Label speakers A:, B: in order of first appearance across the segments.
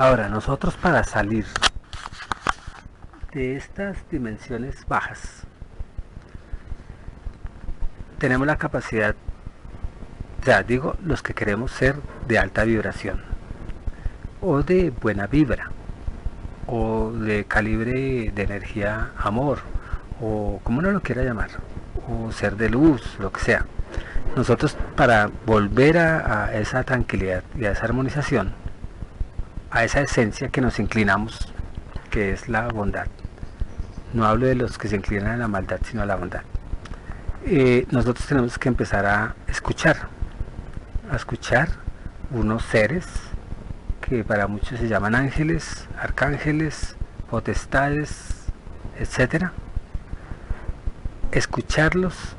A: Ahora, nosotros para salir de estas dimensiones bajas, tenemos la capacidad, ya digo, los que queremos ser de alta vibración, o de buena vibra, o de calibre de energía amor, o como uno lo quiera llamar, o ser de luz, lo que sea. Nosotros para volver a esa tranquilidad y a esa armonización, a esa esencia que nos inclinamos, que es la bondad. No hablo de los que se inclinan a la maldad, sino a la bondad. Nosotros tenemos que empezar a escuchar unos seres que para muchos se llaman ángeles, arcángeles, potestades, etcétera. Escucharlos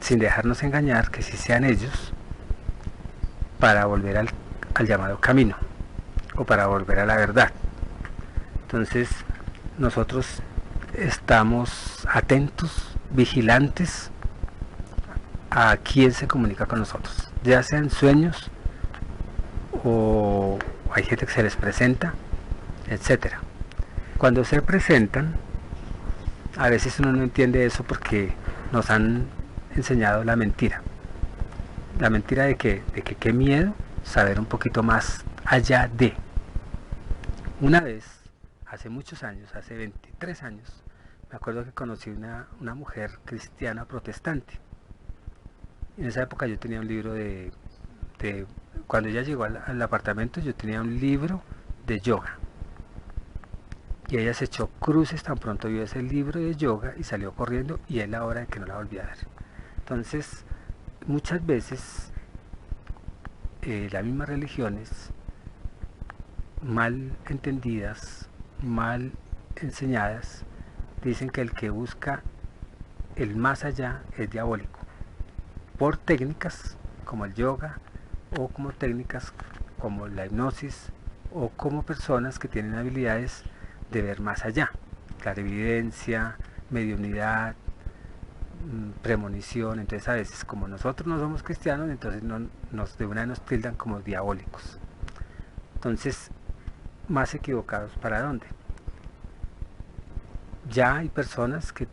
A: sin dejarnos engañar que sí sean ellos, para volver al llamado camino, o para volver a la verdad. Entonces nosotros estamos atentos, vigilantes a quién se comunica con nosotros, ya sean sueños o hay gente que se les presenta, etcétera. Cuando se presentan, a veces uno no entiende eso porque nos han enseñado la mentira. La mentira de que qué miedo saber un poquito más allá de. Una vez, hace muchos años, hace 23 años, me acuerdo que conocí una mujer cristiana protestante. En esa época yo tenía un libro cuando ella llegó al apartamento, yo tenía un libro de yoga. Y ella se echó cruces tan pronto vio ese libro de yoga y salió corriendo, y es la hora en que no la volví a ver. Entonces, muchas veces las mismas religiones, mal entendidas, mal enseñadas, dicen que el que busca el más allá es diabólico, por técnicas como el yoga, o como técnicas como la hipnosis, o como personas que tienen habilidades de ver más allá, clarividencia, mediunidad, premonición. Entonces a veces, como nosotros no somos cristianos, entonces de una vez nos tildan como diabólicos. Entonces, más equivocados ¿para dónde? Ya hay personas que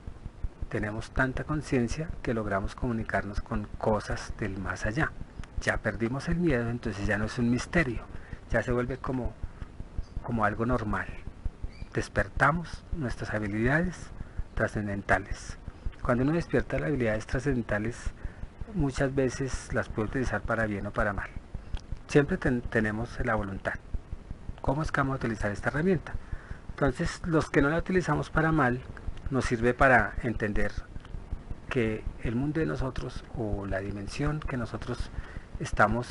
A: tenemos tanta conciencia que logramos comunicarnos con cosas del más allá. Ya perdimos el miedo, entonces ya no es un misterio, ya se vuelve como algo normal. Despertamos nuestras habilidades trascendentales. Cuando uno despierta las habilidades trascendentales, muchas veces las puede utilizar para bien o para mal. Siempre tenemos la voluntad. ¿Cómo es que vamos a utilizar esta herramienta? Entonces, los que no la utilizamos para mal, nos sirve para entender que el mundo de nosotros, o la dimensión que nosotros estamos,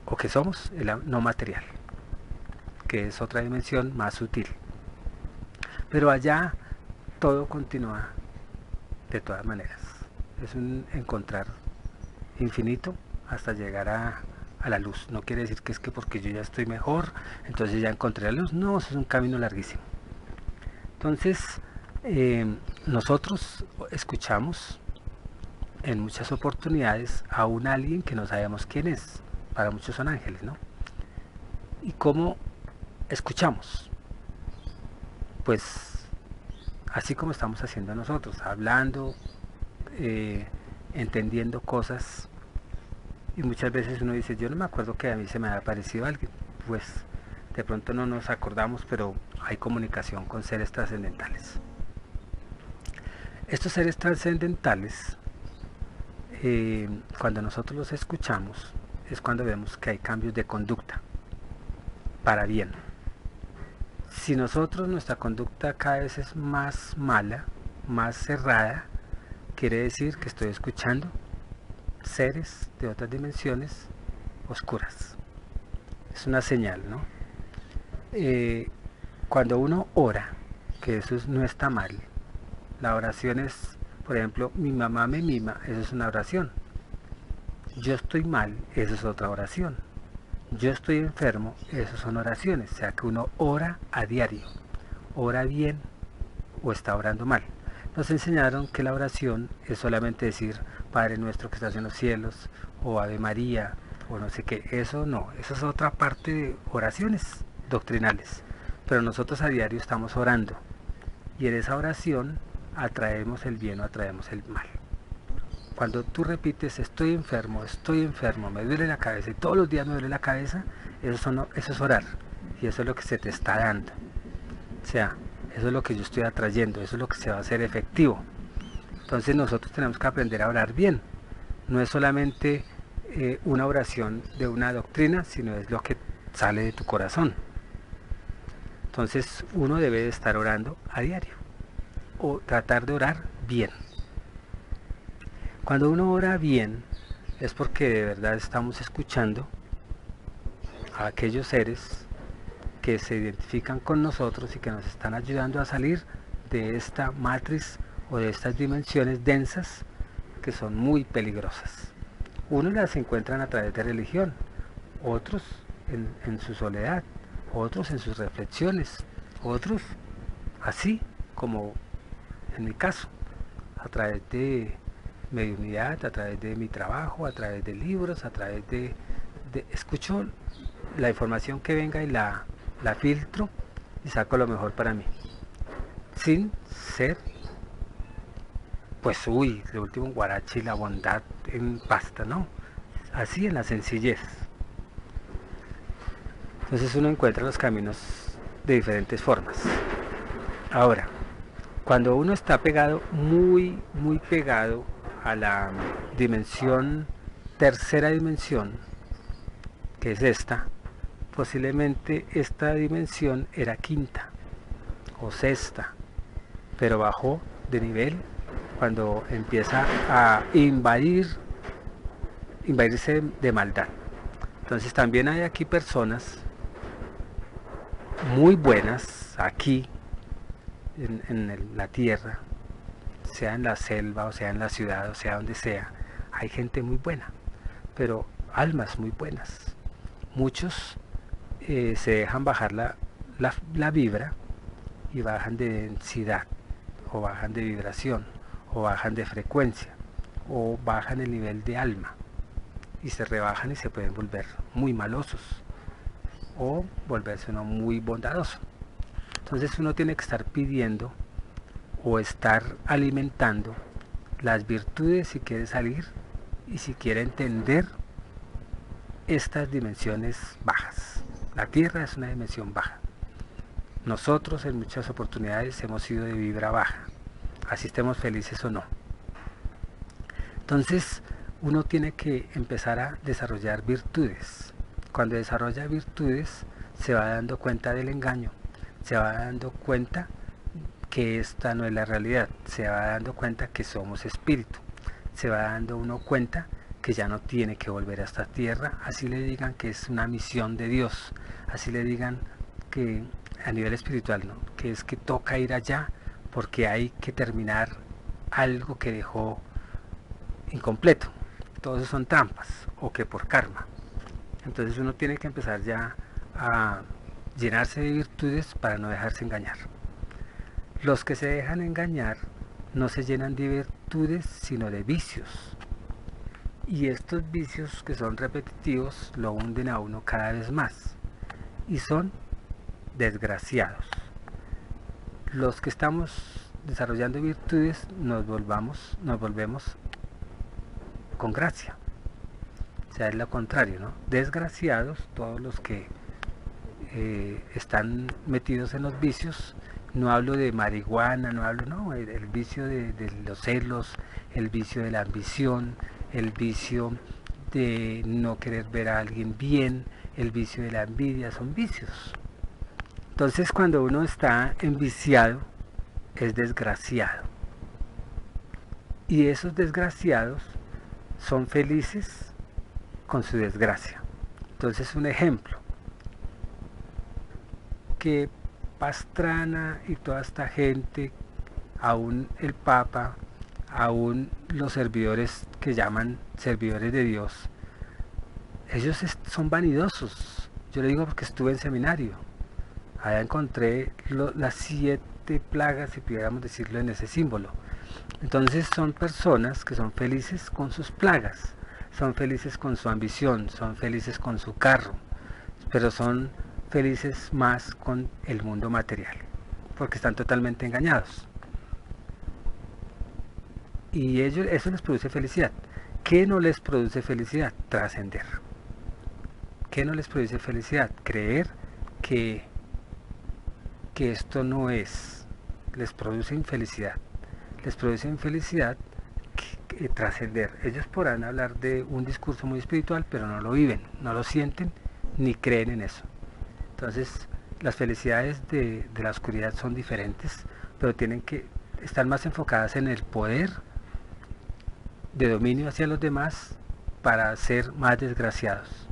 A: o que somos, el no material, que es otra dimensión más sutil. Pero allá todo continúa de todas maneras. Es un encontrar infinito hasta llegar a la luz. No quiere decir que es que porque yo ya estoy mejor, entonces ya encontré la luz. No, eso es un camino larguísimo. Entonces, nosotros escuchamos en muchas oportunidades a un alguien que no sabemos quién es. Para muchos son ángeles, ¿no? ¿Y cómo escuchamos? Pues así como estamos haciendo nosotros, hablando, entendiendo cosas. Y muchas veces uno dice, yo no me acuerdo que a mí se me haya aparecido alguien. Pues de pronto no nos acordamos, pero hay comunicación con seres trascendentales. Estos seres trascendentales, cuando nosotros los escuchamos, es cuando vemos que hay cambios de conducta para bien. Si nosotros, nuestra conducta cada vez es más mala, más cerrada, quiere decir que estoy escuchando seres de otras dimensiones oscuras. Es una señal, ¿no? Cuando uno ora, que eso no está mal, la oración es, por ejemplo, mi mamá me mima, eso es una oración. Yo estoy mal, eso es otra oración. Yo estoy enfermo, eso son oraciones. O sea que uno ora a diario, ora bien o está orando mal. Nos enseñaron que la oración es solamente decir Padre nuestro que estás en los cielos, o Ave María, o no sé qué. Eso no, eso es otra parte de oraciones doctrinales. Pero nosotros a diario estamos orando. Y en esa oración atraemos el bien o atraemos el mal. Cuando tú repites estoy enfermo, me duele la cabeza y todos los días me duele la cabeza, eso es orar. Y eso es lo que se te está dando. O sea, eso es lo que yo estoy atrayendo, eso es lo que se va a hacer efectivo. Entonces nosotros tenemos que aprender a orar bien. No es solamente una oración de una doctrina, sino es lo que sale de tu corazón. Entonces uno debe de estar orando a diario o tratar de orar bien. Cuando uno ora bien es porque de verdad estamos escuchando a aquellos seres que se identifican con nosotros y que nos están ayudando a salir de esta matriz o de estas dimensiones densas que son muy peligrosas. Unos las encuentran a través de religión, otros en su soledad, otros en sus reflexiones, otros así como en mi caso, a través de mediunidad, a través de mi trabajo, a través de libros, a través de escucho la información que venga y la filtro y saco lo mejor para mí, sin ser pues lo último en guarache y la bondad en pasta, no, así en la sencillez. Entonces uno encuentra los caminos de diferentes formas. Ahora, cuando uno está pegado, muy pegado a la dimensión, tercera dimensión, que es esta, posiblemente esta dimensión era quinta o sexta, pero bajó de nivel cuando empieza a invadirse de maldad. Entonces también hay aquí personas muy buenas aquí en la tierra, sea en la selva o sea en la ciudad o sea donde sea, hay gente muy buena, pero almas muy buenas. Muchos se dejan bajar la vibra y bajan de densidad o bajan de vibración o bajan de frecuencia o bajan el nivel de alma y se rebajan y se pueden volver muy malosos o volverse uno muy bondadoso. Entonces uno tiene que estar pidiendo o estar alimentando las virtudes si quiere salir y si quiere entender estas dimensiones bajas. La Tierra es una dimensión baja. Nosotros en muchas oportunidades hemos sido de vibra baja, así estemos felices o no. Entonces uno tiene que empezar a desarrollar virtudes. Cuando desarrolla virtudes se va dando cuenta del engaño, se va dando cuenta que esta no es la realidad, se va dando cuenta que somos espíritu, se va dando uno cuenta que ya no tiene que volver a esta tierra, así le digan que es una misión de Dios, así le digan que a nivel espiritual, ¿no? Que es que toca ir allá porque hay que terminar algo que dejó incompleto. Todos esos son trampas o que por karma. Entonces uno tiene que empezar ya a llenarse de virtudes para no dejarse engañar. Los que se dejan engañar no se llenan de virtudes sino de vicios. Y estos vicios que son repetitivos lo hunden a uno cada vez más y son desgraciados. Los que estamos desarrollando virtudes nos volvemos con gracia. O sea, es lo contrario, ¿no? Desgraciados todos los que están metidos en los vicios. No hablo de marihuana, el vicio de los celos, el vicio de la ambición, el vicio de no querer ver a alguien bien, el vicio de la envidia, son vicios. Entonces cuando uno está enviciado, es desgraciado. Y esos desgraciados son felices con su desgracia. Entonces un ejemplo, que Pastrana y toda esta gente, aún el Papa, aún los servidores que llaman servidores de Dios, ellos son vanidosos. Yo le digo porque estuve en seminario. Allá encontré las 7 plagas, si pudiéramos decirlo en ese símbolo. Entonces son personas que son felices con sus plagas, son felices con su ambición, son felices con su carro, pero son felices más con el mundo material, porque están totalmente engañados. Y ellos, eso les produce felicidad. ¿Qué no les produce felicidad? Trascender. ¿Qué no les produce felicidad? Creer que esto no es. Les produce infelicidad. Les produce infelicidad trascender. Ellos podrán hablar de un discurso muy espiritual, pero no lo viven, no lo sienten, ni creen en eso. Entonces, las felicidades de la oscuridad son diferentes, pero tienen que estar más enfocadas en el poder de dominio hacia los demás para ser más desgraciados.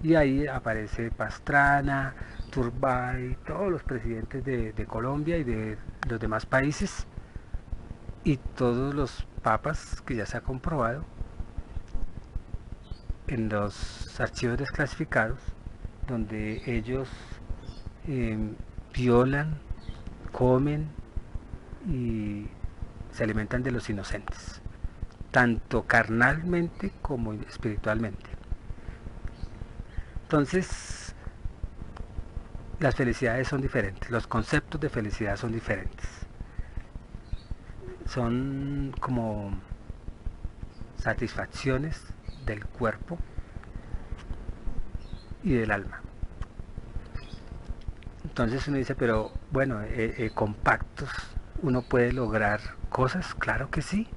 A: Y ahí aparece Pastrana, Turbay, todos los presidentes de Colombia y de los demás países, y todos los papas, que ya se ha comprobado en los archivos desclasificados, donde ellos violan, comen y se alimentan de los inocentes, tanto carnalmente como espiritualmente. Entonces, las felicidades son diferentes, los conceptos de felicidad son diferentes. Son como satisfacciones del cuerpo y del alma. Entonces uno dice, pero bueno, con pactos uno puede lograr cosas, claro que sí.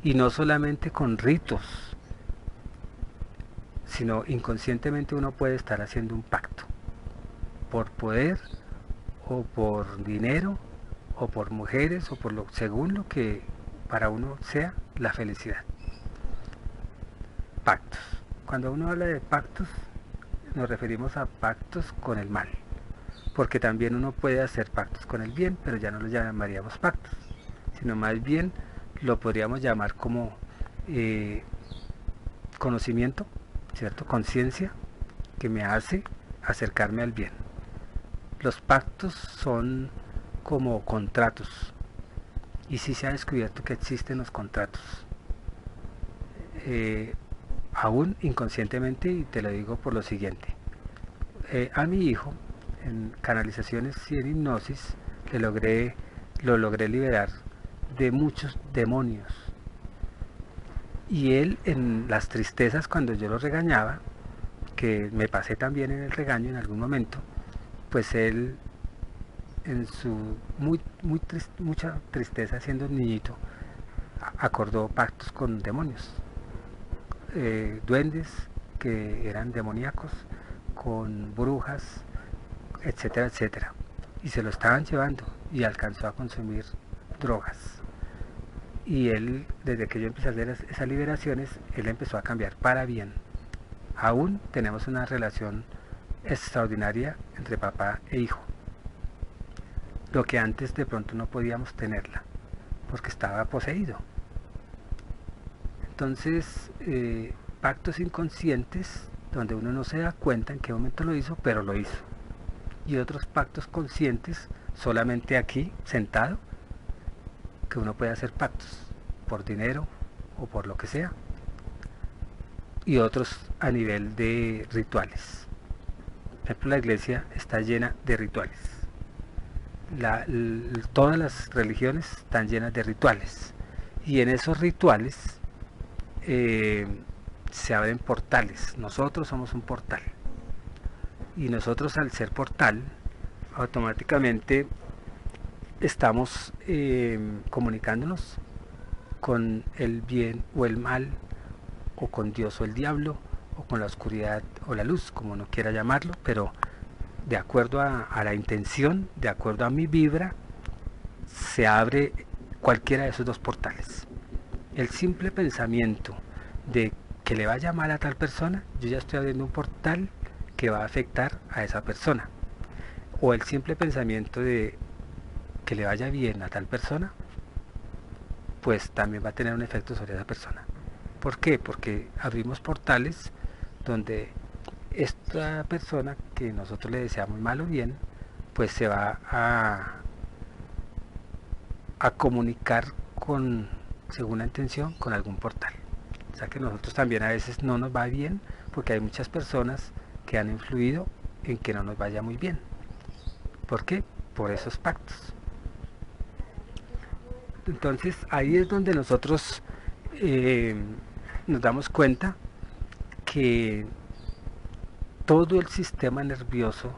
A: Y no solamente con ritos, sino inconscientemente uno puede estar haciendo un pacto. Por poder, o por dinero, o por mujeres, o por según lo que para uno sea la felicidad. Pactos. Cuando uno habla de pactos, nos referimos a pactos con el mal. Porque también uno puede hacer pactos con el bien, pero ya no los llamaríamos pactos, sino más bien lo podríamos llamar como conocimiento, ¿cierto? Conciencia que me hace acercarme al bien. Los pactos son como contratos, y sí se ha descubierto que existen los contratos, aún inconscientemente, y te lo digo por lo siguiente. A mi hijo, en canalizaciones y en hipnosis, lo logré liberar de muchos demonios. Y él, en las tristezas, cuando yo lo regañaba, que me pasé también en el regaño en algún momento, pues él, en su mucha tristeza siendo un niñito, acordó pactos con demonios, duendes que eran demoníacos, con brujas, etcétera, etcétera. Y se lo estaban llevando y alcanzó a consumir drogas. Y él, desde que yo empecé a hacer esas liberaciones, él empezó a cambiar para bien. Aún tenemos una relación extraordinaria entre papá e hijo, lo que antes de pronto no podíamos tenerla, porque estaba poseído. Entonces, pactos inconscientes, donde uno no se da cuenta en qué momento lo hizo, pero lo hizo. Y otros pactos conscientes, solamente aquí, sentado, que uno puede hacer pactos, por dinero o por lo que sea. Y otros a nivel de rituales. Por ejemplo, la iglesia está llena de rituales. Todas las religiones están llenas de rituales. Y en esos rituales se abren portales. Nosotros somos un portal. Y nosotros, al ser portal, automáticamente estamos comunicándonos con el bien o el mal, o con Dios o el diablo, o con la oscuridad o la luz, como uno quiera llamarlo, pero de acuerdo a la intención, de acuerdo a mi vibra, se abre cualquiera de esos dos portales. El simple pensamiento de que le vaya mal a tal persona, yo ya estoy abriendo un portal que va a afectar a esa persona. O el simple pensamiento de que le vaya bien a tal persona, pues también va a tener un efecto sobre esa persona. ¿Por qué? Porque abrimos portales donde esta persona que nosotros le deseamos mal o bien, pues se va a comunicar con, según la intención, con algún portal. O sea que nosotros también a veces no nos va bien porque hay muchas personas que han influido en que no nos vaya muy bien. ¿Por qué? Por esos pactos. Entonces ahí es donde nosotros nos damos cuenta que todo el sistema nervioso,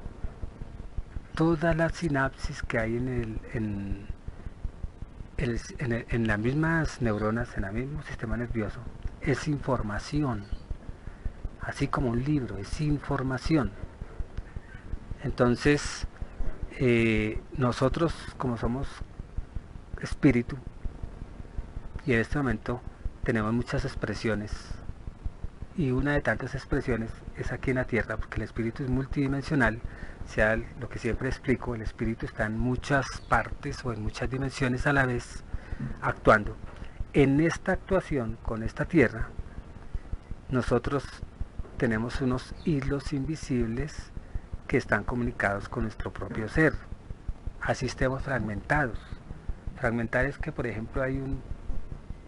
A: todas las sinapsis que hay en las mismas neuronas, en el mismo sistema nervioso, es información, así como un libro, es información. Entonces, nosotros como somos espíritu, y en este momento tenemos muchas expresiones, y una de tantas expresiones es aquí en la Tierra, porque el espíritu es multidimensional, sea lo que siempre explico, el espíritu está en muchas partes o en muchas dimensiones a la vez, actuando. En esta actuación con esta Tierra, nosotros tenemos unos hilos invisibles que están comunicados con nuestro propio ser, así estemos fragmentados. Fragmentar es que, por ejemplo, hay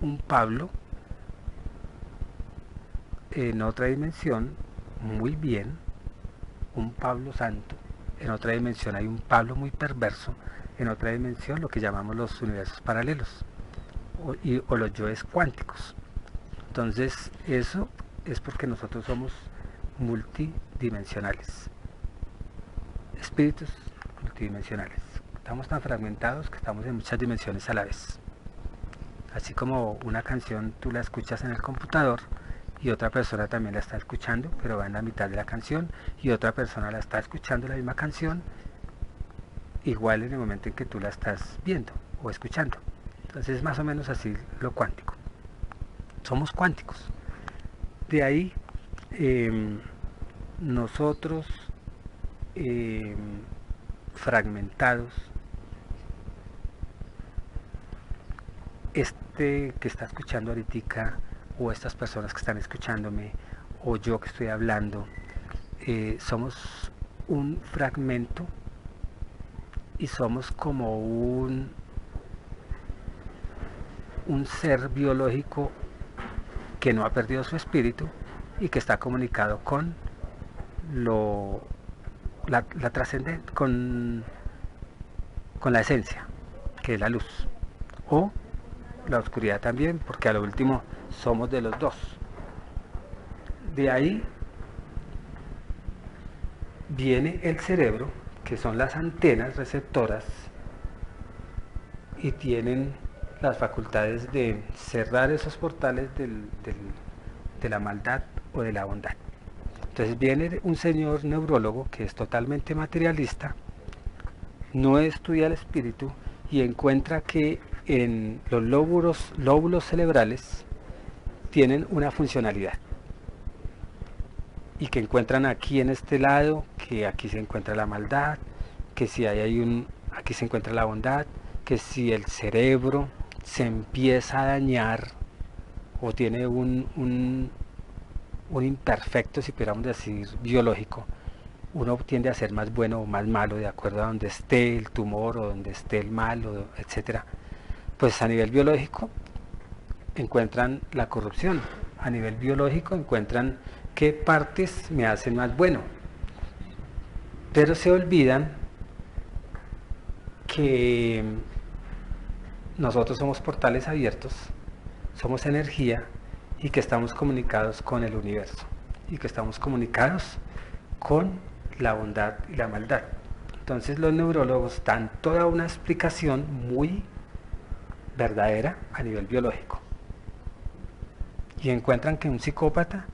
A: un Pablo en otra dimensión, muy bien, un Pablo santo, en otra dimensión hay un Pablo muy perverso, en otra dimensión lo que llamamos los universos paralelos, o los yoes cuánticos. Entonces eso es porque nosotros somos multidimensionales, espíritus multidimensionales. Estamos tan fragmentados que estamos en muchas dimensiones a la vez. Así como una canción tú la escuchas en el computador y otra persona también la está escuchando, pero va en la mitad de la canción, y otra persona la está escuchando la misma canción, igual en el momento en que tú la estás viendo o escuchando. Entonces es más o menos así lo cuántico. Somos cuánticos. De ahí nosotros fragmentados, que está escuchando ahorita, o estas personas que están escuchándome, o yo que estoy hablando, somos un fragmento y somos como un ser biológico que no ha perdido su espíritu y que está comunicado con la trascendencia, con la esencia, que es la luz, o la oscuridad también, porque a lo último somos de los dos. De ahí viene el cerebro, que son las antenas receptoras, y tienen las facultades de cerrar esos portales de la maldad o de la bondad. Entonces viene un señor neurólogo que es totalmente materialista, no estudia el espíritu y encuentra que en los lóbulos cerebrales tienen una funcionalidad, y que encuentran aquí en este lado que aquí se encuentra la maldad, que si aquí se encuentra la bondad, que si el cerebro se empieza a dañar o tiene un imperfecto, si pudiéramos decir, biológico, uno tiende a ser más bueno o más malo de acuerdo a donde esté el tumor o donde esté el mal, etcétera. Pues a nivel biológico encuentran la corrupción, a nivel biológico encuentran qué partes me hacen más bueno, pero se olvidan que nosotros somos portales abiertos, somos energía, y que estamos comunicados con el universo, y que estamos comunicados con la bondad y la maldad. Entonces los neurólogos dan toda una explicación muy verdadera a nivel biológico, y encuentran que un psicópata,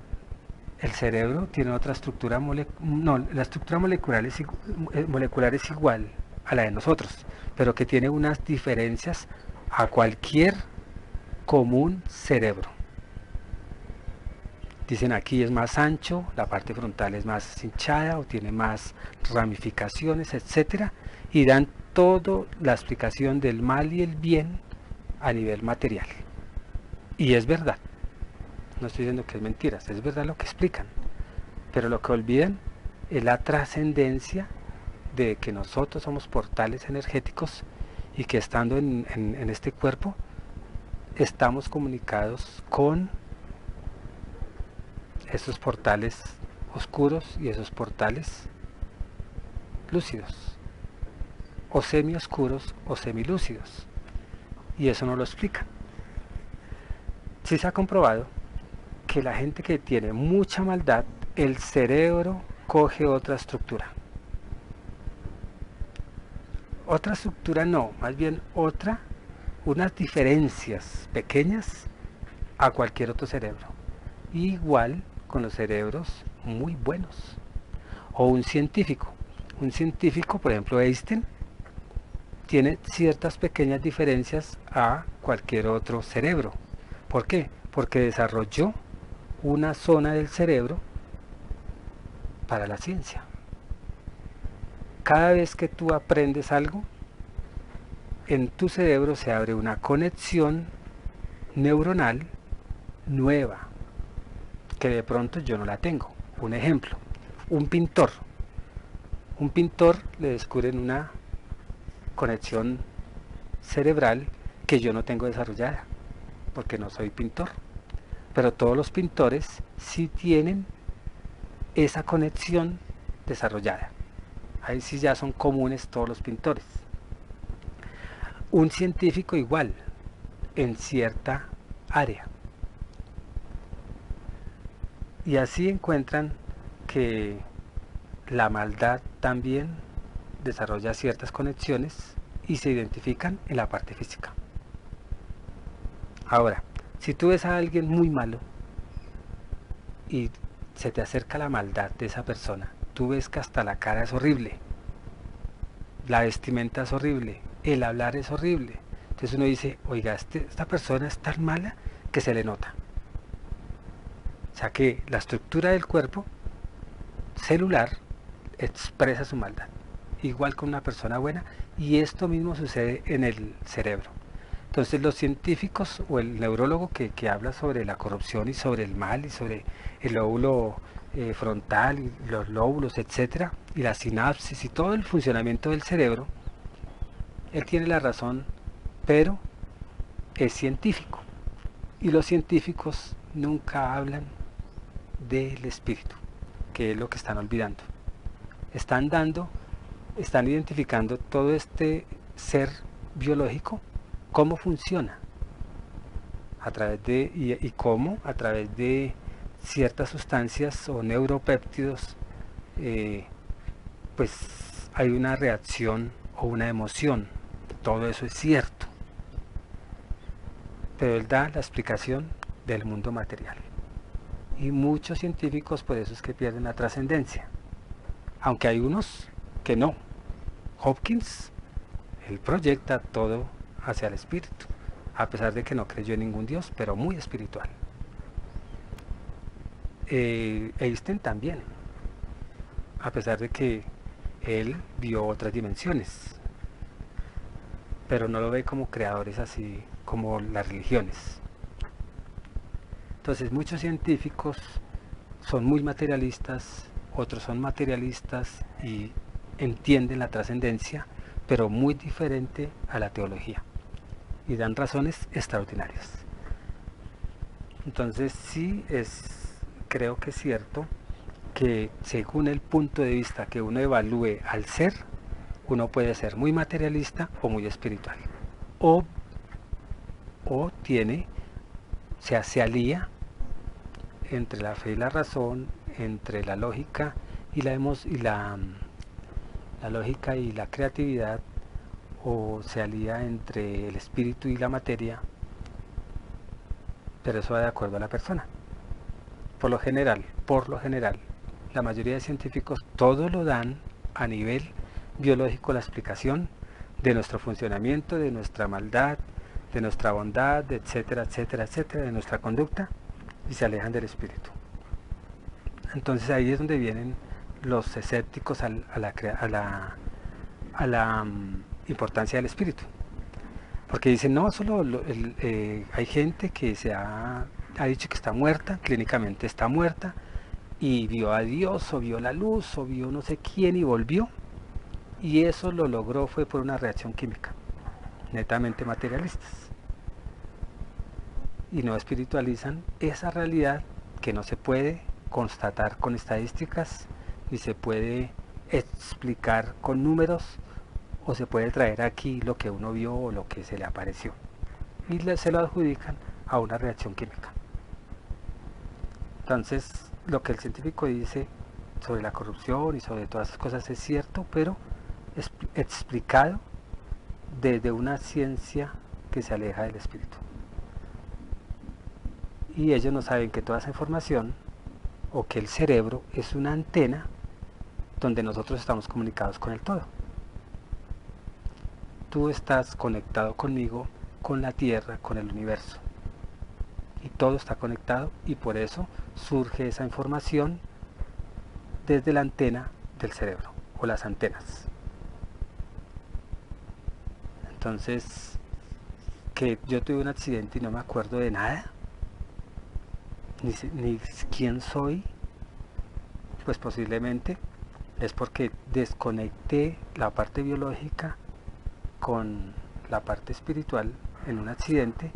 A: el cerebro tiene otra estructura la estructura molecular es igual a la de nosotros, pero que tiene unas diferencias a cualquier común cerebro. Dicen aquí es más ancho, la parte frontal es más hinchada o tiene más ramificaciones, etcétera, y dan toda la explicación del mal y el bien a nivel material. Y es verdad, no estoy diciendo que es mentira, es verdad lo que explican, pero lo que olvidan es la trascendencia de que nosotros somos portales energéticos y que estando en este cuerpo estamos comunicados con esos portales oscuros y esos portales lúcidos, o semioscuros o semilúcidos, y eso no lo explica. Sí se ha comprobado que la gente que tiene mucha maldad, el cerebro coge otra estructura. Otra estructura no, más bien unas diferencias pequeñas a cualquier otro cerebro. Igual con los cerebros muy buenos. O un científico, por ejemplo Einstein, tiene ciertas pequeñas diferencias a cualquier otro cerebro. ¿Por qué? Porque desarrolló una zona del cerebro para la ciencia. Cada vez que tú aprendes algo, en tu cerebro se abre una conexión neuronal nueva, que de pronto yo no la tengo. Un ejemplo, un pintor le descubren una conexión cerebral que yo no tengo desarrollada, porque no soy pintor. Pero todos los pintores sí tienen esa conexión desarrollada. Ahí sí ya son comunes todos los pintores. Un científico igual, en cierta área. Y así encuentran que la maldad también desarrolla ciertas conexiones y se identifican en la parte física. Ahora, si tú ves a alguien muy malo y se te acerca la maldad de esa persona, tú ves que hasta la cara es horrible, la vestimenta es horrible, el hablar es horrible. Entonces uno dice, oiga, esta persona es tan mala que se le nota. O sea que la estructura del cuerpo celular expresa su maldad, igual con una persona buena, y esto mismo sucede en el cerebro. Entonces los científicos o el neurólogo que habla sobre la corrupción y sobre el mal y sobre el lóbulo frontal y los lóbulos, etcétera, y la sinapsis y todo el funcionamiento del cerebro, él tiene la razón, pero es científico. Y los científicos nunca hablan del espíritu, que es lo que están olvidando. Están identificando todo este ser biológico, cómo funciona, a través de, y cómo a través de ciertas sustancias o neuropéptidos, pues hay una reacción o una emoción. Todo eso es cierto, pero él da la explicación del mundo material. Y muchos científicos por eso es que pierden la trascendencia, aunque hay unos que no. Hopkins, él proyecta todo hacia el espíritu, a pesar de que no creyó en ningún dios, pero muy espiritual. Einstein también, a pesar de que él vio otras dimensiones, pero no lo ve como creadores así como las religiones. Entonces muchos científicos son muy materialistas, otros son materialistas y entienden la trascendencia, pero muy diferente a la teología, y dan razones extraordinarias. Entonces sí creo que es cierto que según el punto de vista que uno evalúe al ser, uno puede ser muy materialista o muy espiritual, o se alía entre la fe y la razón, entre la lógica y la lógica y la creatividad, o se alía entre el espíritu y la materia, pero eso va de acuerdo a la persona. Por lo general, la mayoría de científicos todo lo dan a nivel biológico, la explicación de nuestro funcionamiento, de nuestra maldad, de nuestra bondad, etcétera, etcétera, etcétera, de nuestra conducta, y se alejan del espíritu. Entonces ahí es donde vienen los escépticos a la importancia del espíritu, porque dicen, no, hay gente que ha dicho que está muerta, clínicamente está muerta, y vio a Dios, o vio la luz, o vio no sé quién y volvió, y eso lo logró fue por una reacción química, netamente materialistas, y no espiritualizan esa realidad que no se puede constatar con estadísticas, ni se puede explicar con números, o se puede traer aquí lo que uno vio o lo que se le apareció. Y se lo adjudican a una reacción química. Entonces, lo que el científico dice sobre la corrupción y sobre todas esas cosas es cierto, pero explicado desde una ciencia que se aleja del espíritu. Y ellos no saben que toda esa información, o que el cerebro es una antena donde nosotros estamos comunicados con el todo. Tú estás conectado conmigo, con la Tierra, con el universo. Y todo está conectado, y por eso surge esa información desde la antena del cerebro, o las antenas. Entonces, que yo tuve un accidente y no me acuerdo de nada, ni quién soy, pues posiblemente es porque desconecté la parte biológica con la parte espiritual en un accidente,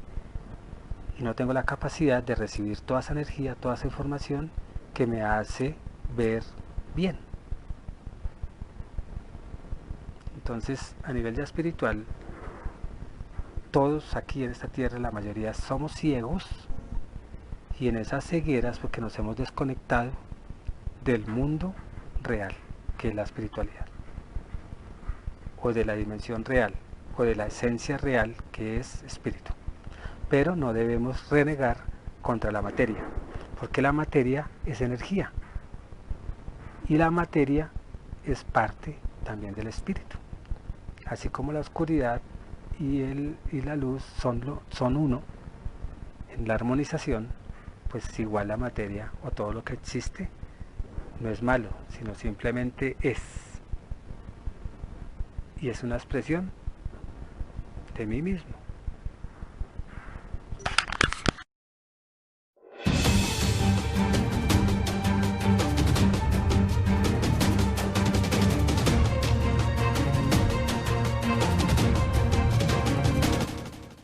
A: y no tengo la capacidad de recibir toda esa energía, toda esa información que me hace ver bien. Entonces, a nivel ya espiritual, todos aquí en esta tierra, la mayoría somos ciegos, y en esas cegueras porque nos hemos desconectado del mundo real, que es la espiritualidad, o de la dimensión real, o de la esencia real, que es espíritu. Pero no debemos renegar contra la materia, porque la materia es energía, y la materia es parte también del espíritu. Así como la oscuridad y la luz son uno en la armonización, pues igual la materia o todo lo que existe no es malo, sino simplemente es. Y es una expresión de mí mismo.